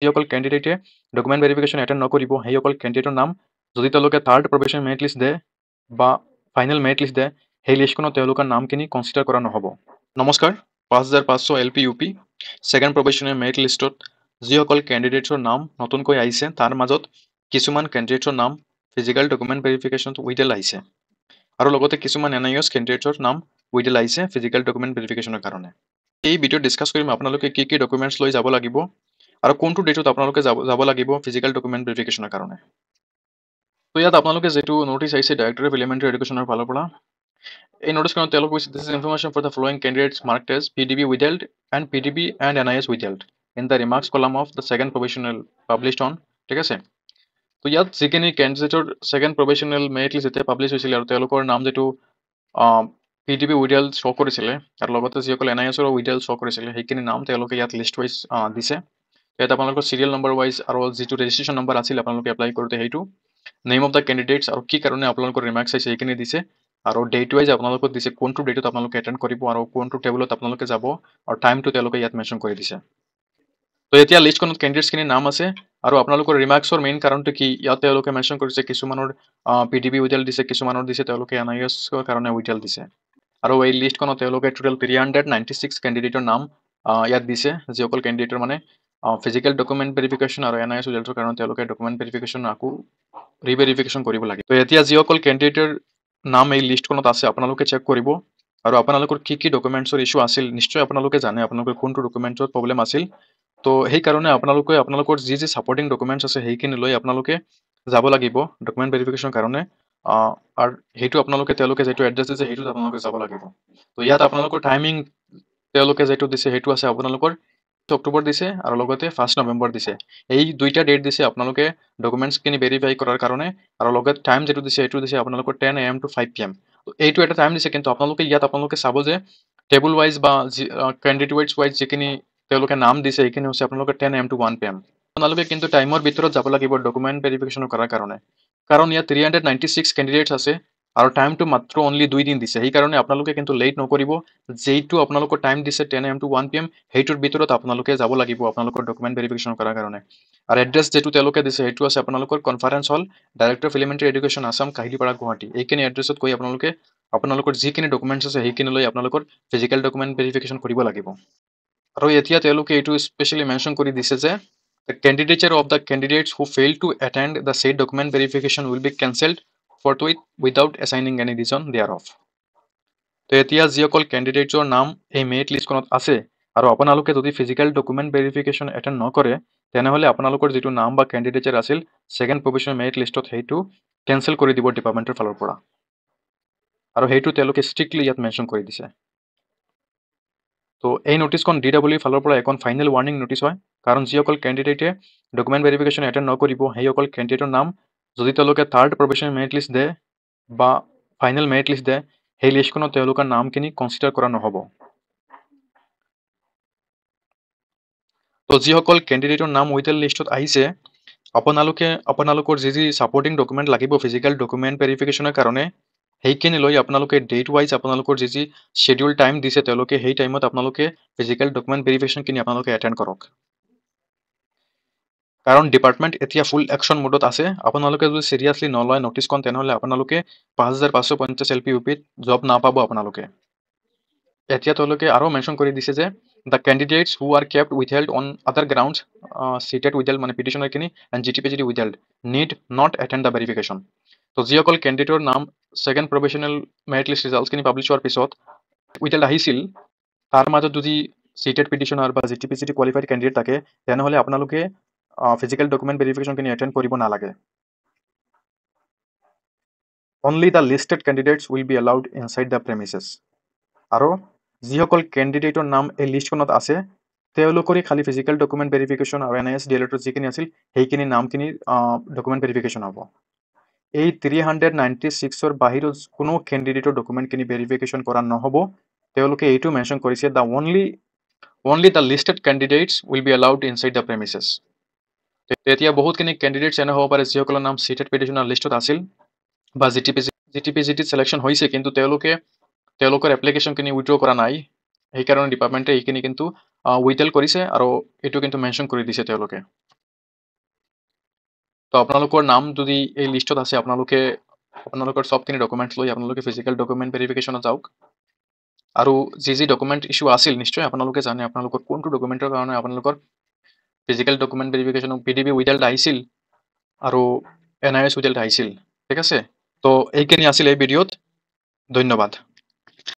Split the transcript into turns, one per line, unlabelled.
যিসকল কেণ্ডিডেটে document verification attend নকৰিব সেইসকল কেণ্ডিডেটৰ নাম যদি তেওঁলোকে থাৰ্ড প্ৰবেশ্যন মেৰিট লিষ্ট দিয়ে বা ফাইনেল মেৰিট লিষ্ট দিয়ে সেই লিষ্টখনত তেওঁলোকৰ নামখিনি কনচিডাৰ কৰা নহ'ব। নমস্কাৰ, 5500 LP UP ছেকেণ্ড প্ৰবেশ্যনেল মেৰিট লিষ্টত যিসকল কেণ্ডিডেটছৰ নাম নতুনকৈ আহিছে তাৰ মাজত কিছুমান কেণ্ডিডেটছৰ নাম ফিজিকেল ডকুমেণ্ট ভেৰিফিকেশ্যনত উইডেল আহিছে আৰু লগতে কিছুমান NIOS কেণ্ডিডেটছৰ নাম উইডেল আহিছে ফিজিকেল ডকুমেণ্ট ভেৰিফিকেশ্যনৰ কাৰণে। এই ভিডিঅ'ত ডিছকাছ কৰিম আপোনালোকে কি ডকুমেণ্টছ লৈ যাব লাগিব আৰু কোনটো ডেটত আপোনালোকে যাব লাগিব ফিজিকেল ডকুমেণ্ট ভেৰিফিকেশ্যনৰ কাৰণে। তো ইয়াত আপোনালোকে যেটো নোটিছ আহিছে ডাইৰেক্টৰ অফ এলিমেণ্টাৰী এডুকেশ্যনৰ ফালৰ পৰা এই নোটিছখনত তেওঁলোকে কৈছে this is information for the following candidates marked as PDB withheld and PDB and NIS withheld in the remarks column of the second provisional published on, ঠিক আছে। তো ইয়াত যিখিনি কেণ্ডিডেটৰ ছেকেণ্ড প্ৰবেশ্যনেল মেৰিট লিষ্ট যেতিয়া পাব্লিছ হৈছিলে আৰু তেওঁলোকৰ নাম যেটো PDB withheld শ্ব' কৰিছিলে আৰু লগতে যিসকল NISৰ withheld শ্ব' কৰিছিলে সেইখিনি নাম তেওঁলোকে ইয়াত লিষ্ট ৱাইজ দিছে। ইয়াত আপোনালোকৰ চিৰিয়েল নম্বৰ ৱাইজ আৰু যিটো ৰেজিষ্ট্ৰেশ্যন নম্বৰ আছিল আপোনালোকে এপ্লাই কৰোঁতে সেইটো নেম অফ দ্য কেণ্ডিডেটছ আৰু কি কাৰণে আপোনালোকৰ ৰিমাৰ্কছ আহিছে সেইখিনি দিছে আৰু ডেট ৱাইজ আপোনালোকক দিছে কোনটো ডেটত আপোনালোকে এটেণ্ড কৰিব আৰু কোনটো টেবুলত আপোনালোকে যাব আৰু টাইমটো তেওঁলোকে ইয়াত মেনশ্যন কৰি দিছে। তো এতিয়া লিষ্টখনত কেণ্ডিডেটছখিনিৰ নাম আছে আৰু আপোনালোকৰ ৰিমাৰ্কছৰ মেইন কাৰণটো কি ইয়াত তেওঁলোকে মেনশ্যন কৰিছে কিছুমানৰ PDB উইডেল দিছে কিছুমানৰ দিছে তেওঁলোকে NISৰ কাৰণে উইডেল দিছে আৰু এই লিষ্টখনত তেওঁলোকে টোটেল 396 কেণ্ডিডেটৰ নাম ইয়াত দিছে যিসকল কেণ্ডিডেটৰ মানে ফিজিকেল ডকুমেণ্ট ভেৰিফিকেশ্যন আৰু NIS উইডেলছৰ কাৰণে তেওঁলোকে ডকুমেণ্ট ভেৰিফিকেশ্যন আকৌ ৰিভেৰিফিকেশ্যন কৰিব লাগে। তো এতিয়া যিসকল কেণ্ডিডেটৰ নাম এই লিষ্টখনত আছে আপোনালোকে চেক কৰিব আৰু আপোনালোকৰ কি ডকুমেণ্টছৰ ইছ্যু আছিল নিশ্চয় আপোনালোকে জানে আপোনালোকৰ কোনটো ডকুমেণ্টছত প্ৰব্লেম আছিল। তো সেইকাৰণে আপোনালোকৰ যি ছাপৰ্টিং ডকুমেণ্টছ আছে সেইখিনি লৈ আপোনালোকে যাব লাগিব ডকুমেণ্ট ভেৰিফিকেশ্যনৰ কাৰণে আৰু সেইটো আপোনালোকে তেওঁলোকে যিটো এড্ৰেছ দিছে সেইটোত আপোনালোকে যাব লাগিব। তো ইয়াত আপোনালোকৰ টাইমিং তেওঁলোকে যিটো দিছে সেইটো আছে আপোনালোকৰ অক্টোবৰ দিছে আৰু লগতে 1 নৱেম্বৰ দিছে। এই দুইটা ডেট দিছে আপোনালোকে ডকুমেণ্টছখিনি ভেৰিফাই কৰাৰ কাৰণে আৰু লগতে টাইম যিটো দিছে সেইটো দিছে আপোনালোকৰ 10 AM to 5 PM। এইটো এটা টাইম দিছে কিন্তু আপোনালোকে চাব যে টেবুল ৱাইজ বা কেণ্ডিডেট ৱাইজ যিখিনি তেওঁলোকে নাম দিছে সেইখিনি হৈছে আপোনালোকে 10 AM to 1 PM। আপোনালোকে কিন্তু টাইমৰ ভিতৰত যাব লাগিব ডকুমেণ্ট ভেৰিফিকেশ্যন কৰাৰ কাৰণে কাৰণ ইয়াত 396 কেণ্ডিডেটছ আছে আৰু টাইমটো মাত্ৰ অনলি 2 দিন দিছে সেইকাৰণে আপোনালোকে কিন্তু লেট নকৰিব যেইটো আপোনালোকৰ টাইম দিছে 10 AM to 1 PM সেইটোৰ ভিতৰত আপোনালোকে যাব লাগিব আপোনালোকৰ ডকুমেণ্ট ভেৰিফিকেশ্যন কৰাৰ কাৰণে। আৰু এড্ৰেছ যেটো তেওঁলোকে দিছে সেইটো আছে আপোনালোকৰ conference hall director of elementary education Assam Kahilipara Guwahati. এইখিনি এড্ৰেছত গৈ আপোনালোকৰ যিখিনি ডকুমেণ্টছ আছে সেইখিনি লৈ আপোনালোকৰ ফিজিকেল ডকুমেণ্ট ভেৰিফিকেশ্যন কৰিব লাগিব। আৰু এতিয়া তেওঁলোকে এইটো স্পেচিয়েলি মেনশ্যন কৰি দিছে যে the candidature of the candidates who fail to attend the said document verification will be cancelled forthwith without assigning any reason thereof। তো এতিয়া যিসকল কেণ্ডিডেটছৰ নাম এই মেৰিট লিষ্টখনত আছে আৰু আপোনালোকে যদি ফিজিকেল ডকুমেণ্ট ভেৰিফিকেশ্যন এটেণ্ড নকৰে তেনেহ'লে আপোনালোকৰ যিটো নাম বা কেণ্ডিডেটৰ আছিল ছেকেণ্ড প্ৰভিশ্যনেল মেৰিট লিষ্টত সেইটো কেঞ্চেল কৰি দিব ডিপাৰ্টমেণ্টৰ ফালৰ পৰা আৰু সেইটো তেওঁলোকে ষ্ট্ৰিক্টলি ইয়াত মেনশ্যন কৰি দিছে। তো এই নোটিছখন DWE ফালৰ পৰা এখন ফাইনেল ৱাৰ্ণিং নোটিছ হয় কাৰণ যিসকল কেণ্ডিডেটে ডকুমেণ্ট ভেৰিফিকেশ্যন এটেণ্ড নকৰিব সেইসকল কেণ্ডিডেটৰ নাম যদি তেওঁলোকে থাৰ্ড প্ৰভিশ্যনেল মেৰিট লিষ্ট দিয়ে বা ফাইনেল মেৰিট লিষ্ট দিয়ে সেই লিষ্টখনত তেওঁলোকৰ নামখিনি কনচিডাৰ কৰা নহ'ব। তো যিসকল কেণ্ডিডেটৰ নাম উইডেল লিষ্টত আহিছে আপোনালোকৰ যি ছাপৰ্টিং ডকুমেণ্ট লাগিব ফিজিকেল ডকুমেণ্ট ভেৰিফিকেশ্যনৰ কাৰণে সেইখিনি লৈ আপোনালোকে ডেট ৱাইজ আপোনালোকৰ যি শ্বেডিউল টাইম দিছে তেওঁলোকে সেই টাইমত আপোনালোকে ফিজিকেল ডকুমেণ্ট ভেৰিফিকেশ্যনখিনি আপোনালোকে এটেণ্ড কৰক কাৰণ ডিপাৰ্টমেণ্ট এতিয়া ফুল একশ্যন মোডত আছে। আপোনালোকে যদি চিৰিয়াছলি নলয় নটিছখন তেনেহ'লে আপোনালোকে 5550 LP UPত জব নাপাব আপোনালোকে। এতিয়া তেওঁলোকে আৰু মেনশ্যন কৰি দিছে যে the candidates who are kept withheld on other grounds seated withheld মানে পিটিশ্যনাৰখিনি and GTPGD withheld need not attend the verification। তো যিসকল কেণ্ডিডেটৰ নাম ছেকেণ্ড প্ৰভিশ্যনেল মেৰিট লিষ্ট ৰিজাল্টছখিনি পাব্লিছ হোৱাৰ পিছত উইডেল্ড আহিছিল তাৰ মাজত যদি চিটেড পিটিশ্যনাৰ বা GTPGD কোৱালিফাইড কেণ্ডিডেট থাকে তেনেহ'লে আপোনালোকে ফিজিকেল ডকুমেণ্ট ভেৰিফিকেশ্যনখিনি এটেণ্ড কৰিব নালাগে। Only the listed candidates will be allowed inside the premises. আৰু যিসকল কেণ্ডিডেটৰ নাম এই লিষ্টখনত আছে তেওঁলোকৰে খালি ফিজিকেল ডকুমেণ্ট ভেৰিফিকেশ্যন আৰু NIS DLEডৰ যিখিনি আছিল সেইখিনি নামখিনি ডকুমেণ্ট ভেৰিফিকেশ্যন হ'ব। এই 396ৰ বাহিৰত কোনো কেণ্ডিডেটৰ ডকুমেণ্টখিনি ভেৰিফিকেশ্যন কৰা নহ'ব। তেওঁলোকে এইটো মেনশ্যন কৰিছে the only the listed candidates will be allowed inside the premises. তেতিয়া বহুতখিনি কেণ্ডিডেটছ এনে হ'ব পাৰে যিসকলৰ নাম চিটেড পিটিশ্যনাৰ লিষ্টত আছিল বা GTPGD ছিলেকশ্যন হৈছে কিন্তু তেওঁলোকৰ এপ্লিকেশ্যনখিনি উইথড্ৰ কৰা নাই সেইকাৰণে ডিপাৰ্টমেণ্টে এইখিনি কিন্তু উইথড্ৰ কৰিছে আৰু এইটো কিন্তু মেনশ্যন কৰি দিছে তেওঁলোকে। তো আপোনালোকৰ নাম যদি এই লিষ্টত আছে আপোনালোকৰ চবখিনি ডকুমেণ্টছ লৈ আপোনালোকে ফিজিকেল ডকুমেণ্ট ভেৰিফিকেশ্যনত যাওক। আৰু যি ডকুমেণ্ট ইছ্যু আছিল নিশ্চয় আপোনালোকে জানে আপোনালোকৰ কোনটো ডকুমেণ্টৰ কাৰণে আপোনালোকৰ physical document verification PDB without আহিছিল আৰু NIS উইদাউট আহিছিল। ঠিক আছে, তো এইখিনি আছিল এই ভিডিঅ'ত। ধন্যবাদ।